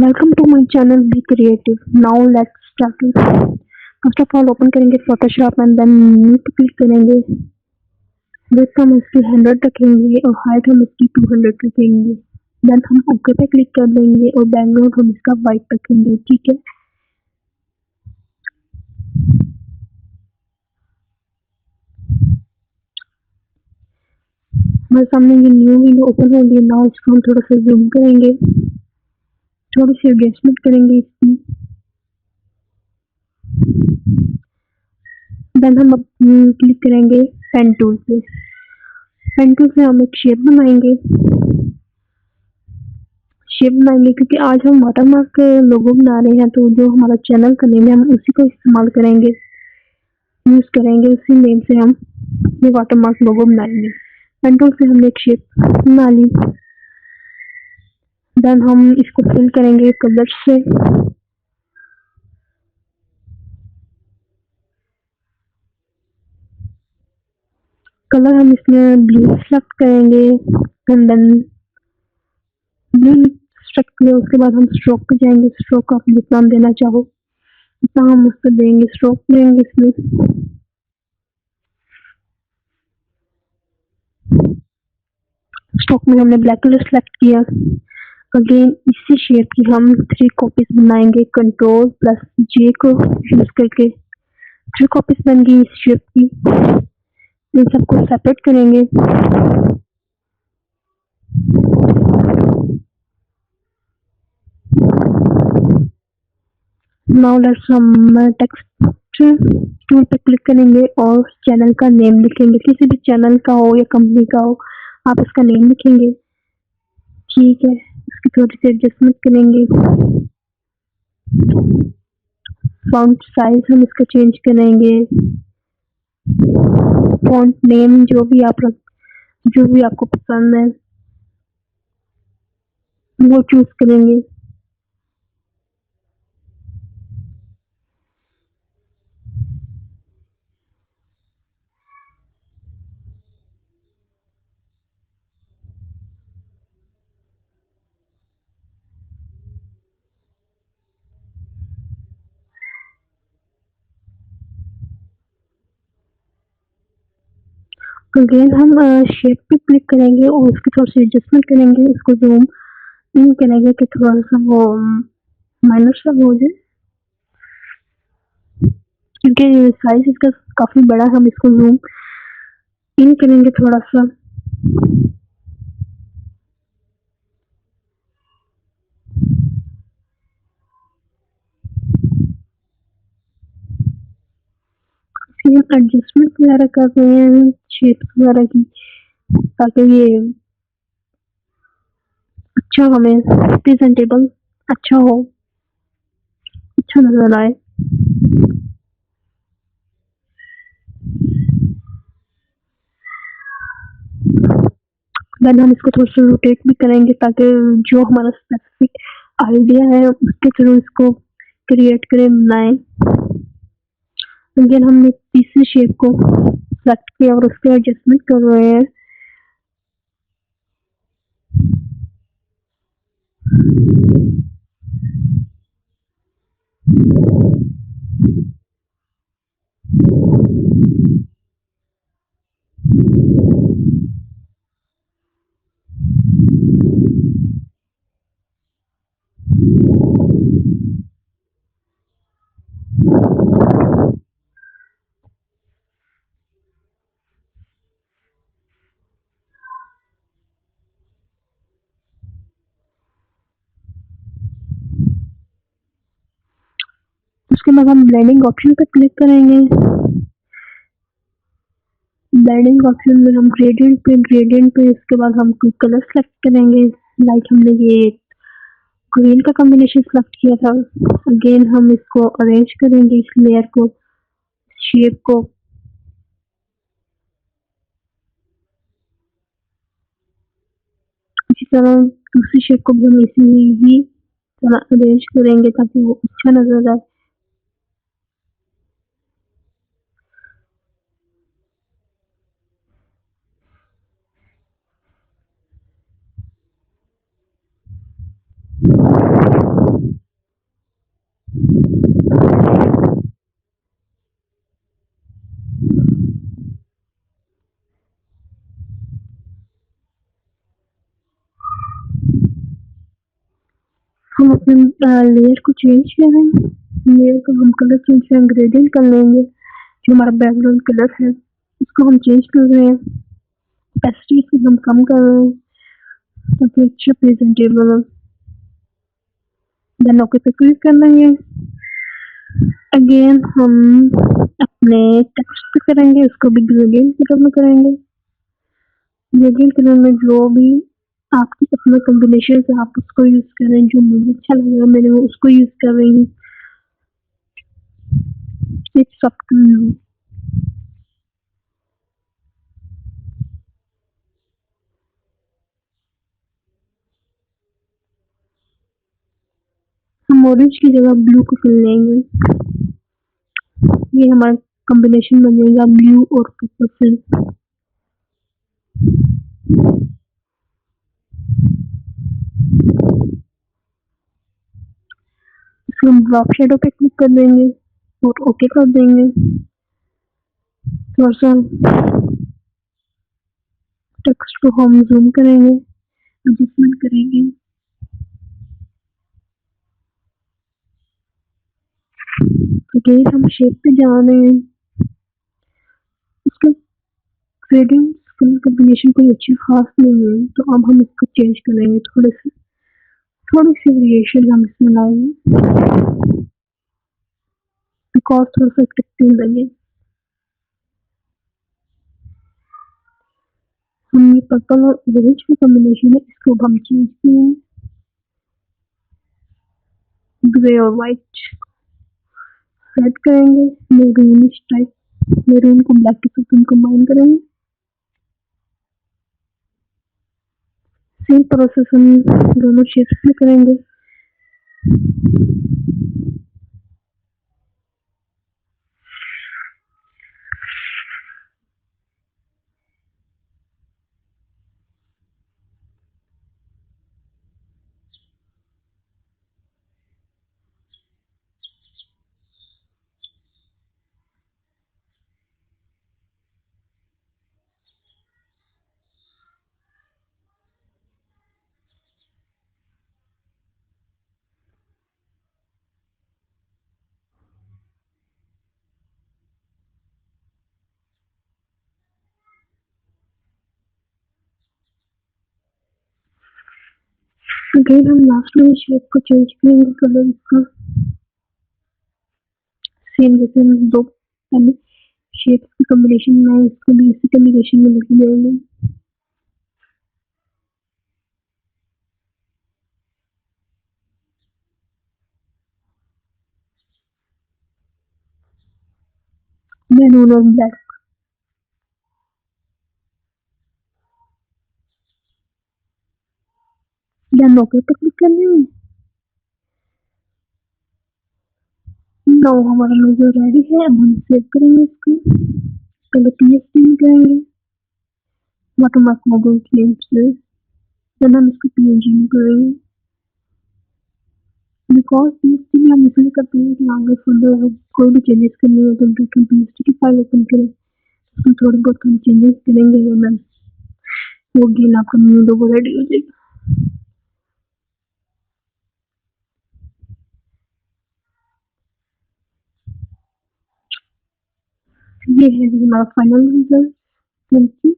Welcome to my channel be creative. Now let's start. First of all open करेंगे Photoshop and then new पे click करेंगे। Width हम इसकी 100 रखेंगे और हाइट हम इसकी 200 रखेंगे। देन हम ओके पे क्लिक कर देंगे और बैकग्राउंड हम इसका वाइट रखेंगे। ठीक है, हमारे सामने ये न्यू विंडो ओपन होगी। नाउ इसको हम थोड़ा सा जूम करेंगे, थोड़ी सी एडजस्टमेंट करेंगे इसकी। देन हम क्लिक करेंगे पेन टूल पे। पेन टूल से हम एक शेप बनाएंगे क्योंकि आज हम वाटरमार्क लोगो बना रहे हैं, तो जो हमारा चैनल का नेम है हम उसी को इस्तेमाल करेंगे, यूज करेंगे। उसी नेम से हम ये वाटरमार्क लोगो बनाएंगे। पेन टूल से हमने एक शेप बना ली। देन हम इसको फिल करेंगे कलर से। कलर हम इसमें ब्लू सेलेक्ट करेंगे एंड देन ब्लू सेलेक्ट करें। उसके बाद हम स्ट्रोक पे जाएंगे। स्ट्रोक आप जितना देना चाहो उतना हम उसको देंगे, स्ट्रोक देंगे इसमें। स्ट्रोक में हमने ब्लैक कलर सेलेक्ट किया। अगेन इसी शेप की हम 3 कॉपीज बनाएंगे। कंट्रोल प्लस जे को यूज करके 3 कॉपीज बन गई इस शेप की। इन सबको सेपरेट करेंगे। नाउ लेट्स हम टेक्स्ट टूल पे क्लिक करेंगे और चैनल का नेम लिखेंगे। किसी भी चैनल का हो या कंपनी का हो, आप इसका नेम लिखेंगे। ठीक है, इसकी थोड़ी सी एडजस्टमेंट करेंगे। फॉन्ट साइज हम इसका चेंज करेंगे। फॉन्ट नेम जो भी आपको पसंद है वो चूज करेंगे। अगेन हम शेप पे क्लिक करेंगे और उसकी थोड़ी सी एडजस्टमेंट करेंगे। उसको जूम इन करेंगे कि थोड़ा सा वो माइनर सा हो जाए, क्योंकि साइज इसका काफी बड़ा है। हम इसको जूम इन करेंगे थोड़ा सा। फिर हम एडजस्टमेंट वगैरह कर रहे हैं शेप वगैरह की, ताकि ये अच्छा हमें प्रेजेंटेबल अच्छा हो, अच्छा नजर आए। देन हम इसको थोड़ा सा रोटेट भी करेंगे ताकि जो हमारा स्पेसिफिक आइडिया है उसके थ्रू इसको क्रिएट करें, बनाएं। अगेन हमने तीसरी शेप को सेलेक्ट किया और उसके एडजस्टमेंट कर रहे हैं। उसके बाद हम ब्लेंडिंग ऑप्शन पर क्लिक करेंगे। ब्लेंडिंग ऑप्शन में हम ग्रेडियंट पे इसके बाद हम कोई कलर सेलेक्ट करेंगे। लाइक हमने ये ग्रीन का कॉम्बिनेशन सेलेक्ट किया था। अगेन हम इसको अरेंज करेंगे, इस लेयर को, शेप को। इसी तरह दूसरी शेप को भी हम इसी ही तरह अरेंज करेंगे ताकि वो अच्छा नजर आए। लेयर को चेंज करें, लेयर का हम कलर चेंज करें, ग्रेडियंट कर लेंगे। जो हमारा बैकग्राउंड कलर है उसको हम चेंज कर रहे हैं, ओपेसिटी को हम कम कर रहे हैं ताकि अच्छा प्रेजेंटेबल हो। देन ओके पे क्लिक कर लेंगे। अगेन हम अपने टेक्स्ट पे करेंगे, उसको भी ग्रेडियंट कलर में करेंगे। ग्रेडियंट कलर में जो भी आपकी अपना कॉम्बिनेशन है आप उसको यूज करें, जो मुझे अच्छा लग रहा है मैंने वो उसको यूज कर रही हूँ। It's up to you. हम ऑरेंज की जगह ब्लू को चुन लेंगे, ये हमारा कॉम्बिनेशन बनेगा ब्लू और पर्पल से। इसको हम ड्रॉप शेडो पे क्लिक कर देंगे और ओके कर देंगे। थोड़ा सा टेक्स्ट को हम जूम करेंगे, एडजस्टमेंट करेंगे। अगेन हम शेप पे जा रहे हैं, इसका ग्रेडियंट कलर कॉम्बिनेशन कोई अच्छी खास नहीं है तो अब हम इसको चेंज करेंगे, थोड़ी सी वेरिएशन हम इसमें लाएंगे बिकॉज थोड़ा सा अट्रैक्टिव लगे। हम ये पर्पल और ऑरेंज का कॉम्बिनेशन है इसको हम चेंज करेंगे, ग्रे और व्हाइट सेट करेंगे, मेरूनिश टाइप, मेरून को ब्लैक के साथ हम कंबाइन करेंगे। सेम प्रोसेस हम दोनों शेप्स में करेंगे। अगेन हम लास्ट में शेप को चेंज करेंगे, कलर इसका सेम जैसे हम दो पहले शेप्स की कॉम्बिनेशन में इसको भी इसी कॉम्बिनेशन में लेके जाएंगे। मैरून और ब्लैक। या ओके पे क्लिक करना है। नो हमारा लोगो रेडी है, अब हम सेव करेंगे इसको। पहले पीएसटी में करेंगे, वाटरमार्क लोगो क्लेम से, देन हम इसको पीएनजी में करेंगे बिकॉज पीएसटी में हम इसलिए करते हैं कि आगे फर्दर कोई भी चेंजेस करनी हो तो हम पीएसटी की फाइल ओपन करें, उसमें थोड़ी बहुत हम चेंजेस करेंगे और मैम वो गेन आपका न्यू लोगो रेडी हो जाएगा। ये है हमारा फाइनल रिजल्ट। Thank you.